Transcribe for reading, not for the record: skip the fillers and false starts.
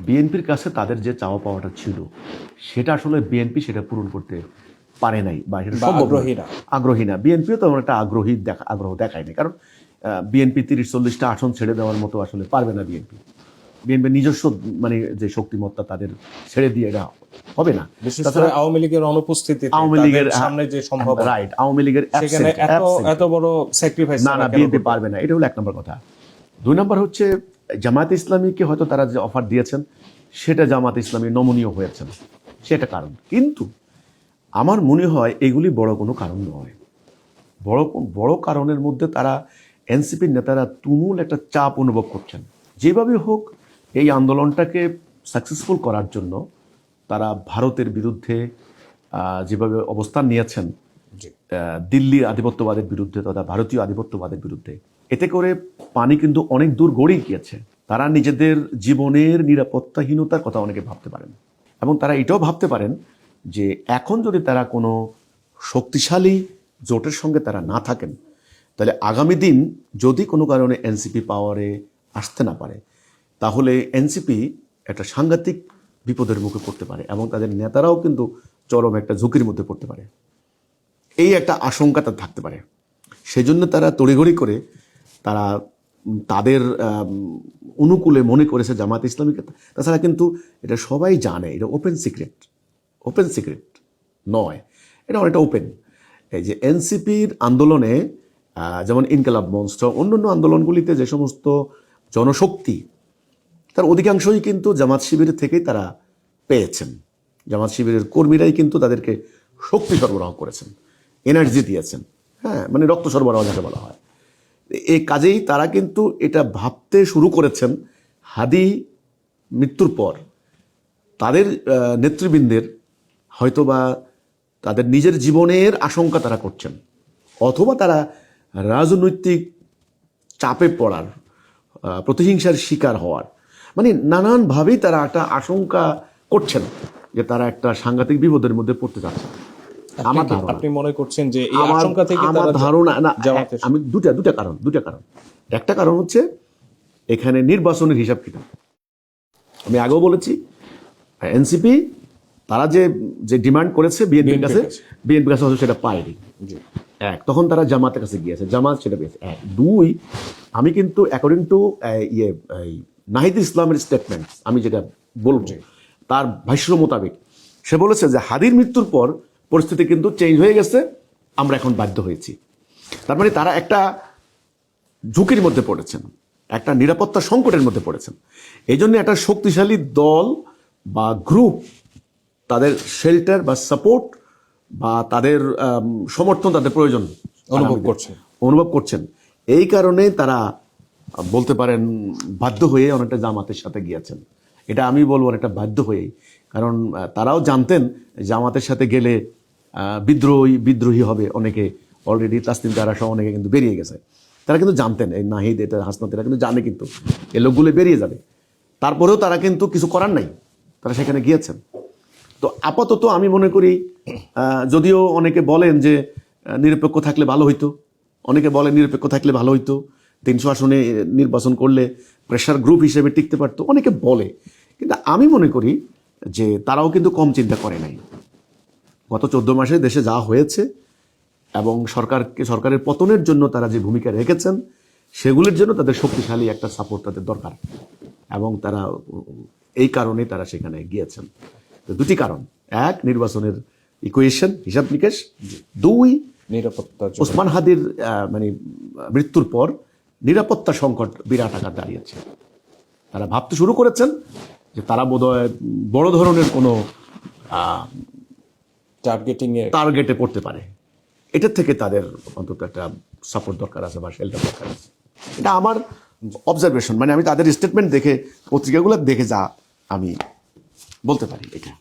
বিএনপির কাছে তাদের যে চাওয়া পাওয়াটা ছিল সেটা আসলে বিএনপি সেটা পূরণ করতে পারে নাই বা সেটা সম্ভব আগ্রহী না। বিএনপিও তেমন একটা আগ্রহ দেখায়নি, কারণ বিএনপি 30-40টা আসন ছেড়ে দেওয়ার মতো আসলে পারবে না। বিএনপি নিজস্ব মানে যে শক্তিমত্তা তাদের ছেড়ে দিয়ে এটা হবে না। বিশেষ করে আওয়ামী লীগের অনুপস্থিতি, আওয়ামী লীগের সামনে যে সম্ভব, রাইট, আওয়ামী লীগের এত বড় স্যাক্রিফাইস না বিএনপি পারবে না। এটা হলো 1 নম্বর কথা। 2 নম্বর হচ্ছে জামায়াতে ইসলামীকে হয়তো তারা যে অফার দিয়েছেন সেটা জামায়াতে ইসলামী নমনীয় হয়েছেন, সেটা কারণ। কিন্তু আমার মনে হয় এগুলি বড় কোনো কারণ নয়। বড় কারণের মধ্যে তারা এনসিপির নেতারা তুমুল একটা চাপ অনুভব করছেন। যেভাবে হোক এই আন্দোলনটাকে সাকসেসফুল করার জন্য তারা ভারতের বিরুদ্ধে যেভাবে অবস্থান নিয়েছেন, দিল্লির আধিপত্যবাদের বিরুদ্ধে তথা ভারতীয় আধিপত্যবাদের বিরুদ্ধে, এতে করে পানি কিন্তু অনেক দূর গড়িয়ে গিয়েছে। তারা নিজেদের জীবনের নিরাপত্তাহীনতার কথা অনেকে ভাবতে পারেন, এবং তারা এটাও ভাবতে পারেন যে এখন যদি তারা কোনো শক্তিশালী জোটের সঙ্গে তারা না থাকেন, তাহলে আগামী দিন যদি কোনো কারণে এনসিপি পাওয়ারে আসতে না পারে, তাহলে এনসিপি একটা সাংঘাতিক বিপদের মুখে পড়তে পারে এবং তাদের নেতারাও কিন্তু চরম একটা ঝুঁকির মধ্যে পড়তে পারে। এই একটা আশঙ্কা তার থাকতে পারে। সেজন্য তারা তড়িঘড়ি করে তারা তাদের অনুকূলে মনে করেছে জামায়াত ইসলামীকে। তাছাড়া কিন্তু এটা সবাই জানে, এটা ওপেন সিক্রেট নয়, এটা অনেকটা ওপেন। এই যে এনসিপির আন্দোলনে যেমন ইনকিলাব মঞ্চ, অন্যান্য আন্দোলনগুলিতে যে সমস্ত জনশক্তি, তার অধিকাংশই কিন্তু জামাত শিবির থেকেই তারা পেয়েছেন। জামাত শিবিরের কর্মীরাই কিন্তু তাদেরকে শক্তি সরবরাহ করেছেন, এনার্জি দিয়েছেন, হ্যাঁ, মানে রক্ত সরবরাহ যাকে বলা হয়। এই কাজেই তারা কিন্তু এটা ভাবতে শুরু করেছেন হাদি মৃত্যুর পর তাদের নেতৃবৃন্দের হয়তোবা তাদের নিজের জীবনের আশঙ্কা তারা করছেন, অথবা তারা রাজনৈতিক চাপে পড়ার, প্রতিহিংসার শিকার হওয়ার, মানে নানানভাবেই তারা একটা আশঙ্কা করছেন যে তারা একটা সাংঘাতিক বিপদের মধ্যে পড়তে যাচ্ছে। আপনি মনে করছেন যে এই আশঙ্কা থেকে আমার ধারণা না, আমি দুটা কারণ। একটা কারণ হচ্ছে এখানে নির্বাচনের হিসাব কিতাব। আমি আগেও বলেছি এনসিপি তারা যে ডিমান্ড করেছে বিএনপির কাছে হয়তো সেটা পায়নি। এক, তখন তারা জামাতের কাছে গিয়েছে, জামাত সেটা পেয়েছে। 2, আমি কিন্তু অ্যাকর্ডিং টু নাহিদ ইসলামের স্টেটমেন্ট আমি যেটা বলবো, তার ভাষ্য মোতাবেক সে বলেছে যে হাদির মৃত্যুর পর পরিস্থিতি কিন্তু চেঞ্জ হয়ে গেছে, আমরা এখন বাধ্য হয়েছি। তার মানে তারা একটা ঝুঁকির মধ্যে পড়েছেন, একটা নিরাপত্তা সংকটের মধ্যে পড়েছেন। এই জন্য একটা শক্তিশালী দল বা গ্রুপ তাদের শেল্টার বা সাপোর্ট বা তাদের সমর্থন তাদের প্রয়োজন অনুভব করছেন। এই কারণে তারা বলতে পারেন বাধ্য হয়ে অনেকটা জামাতের সাথে গিয়েছেন। এটা আমি বলবো অনেকটা বাধ্য হয়েই, কারণ তারাও জানতেন জামাতের সাথে গেলে বিদ্রোহী হবে অনেকে। অলরেডি তাসলিম তারা সহ অনেকে কিন্তু বেরিয়ে গেছে। তারা কিন্তু জানতেন এই নাহিদ, এটা হাসনাত, এরা কিন্তু জানে কিন্তু এই লোকগুলো বেরিয়ে যাবে। তারপরেও তারা কিন্তু কিছু করার নাই, তারা সেখানে গিয়েছেন। তো আপাতত আমি মনে করি, যদিও অনেকে বলেন যে নিরপেক্ষ থাকলে ভালো হইতো, 300 আসনে নির্বাচন করলে প্রেশার গ্রুপ হিসেবে টিকতে পারতো, অনেকে বলে। কিন্তু আমি মনে করি যে তারাও কিন্তু কম চিন্তা করে নাই। গত 14 মাসে দেশে যা হয়েছে এবং সরকারের পতনের জন্য তারা যে ভূমিকা রেখেছেন, সেগুলির জন্য তাদের শক্তিশালী একটা সাপোর্ট তাদের দরকার, এবং তারা এই কারণে তারা সেখানে গিয়েছেন। তো 2টি কারণ, 1 নির্বাচনের ইকুয়েশন, হিসাব নিকেশ, 2 নিরাপত্তা, ওসমান হাদির মানে মৃত্যুর পর নিরাপত্তা সংকট বিরাট আকার দাঁড়িয়েছে। তারা ভাবতে শুরু করেছেন যে তারা বোধহয় বড় ধরনের কোনো টার্গেটে পড়তে পারে। এটার থেকে তাদের অন্তত একটা সাপোর্ট দরকার আছে বা শেল্টার দরকার আছে। এটা আমার অবজারভেশন, মানে আমি তাদের স্টেটমেন্ট দেখে, পত্রিকাগুলো দেখে যা আমি বলতে পারি এটা।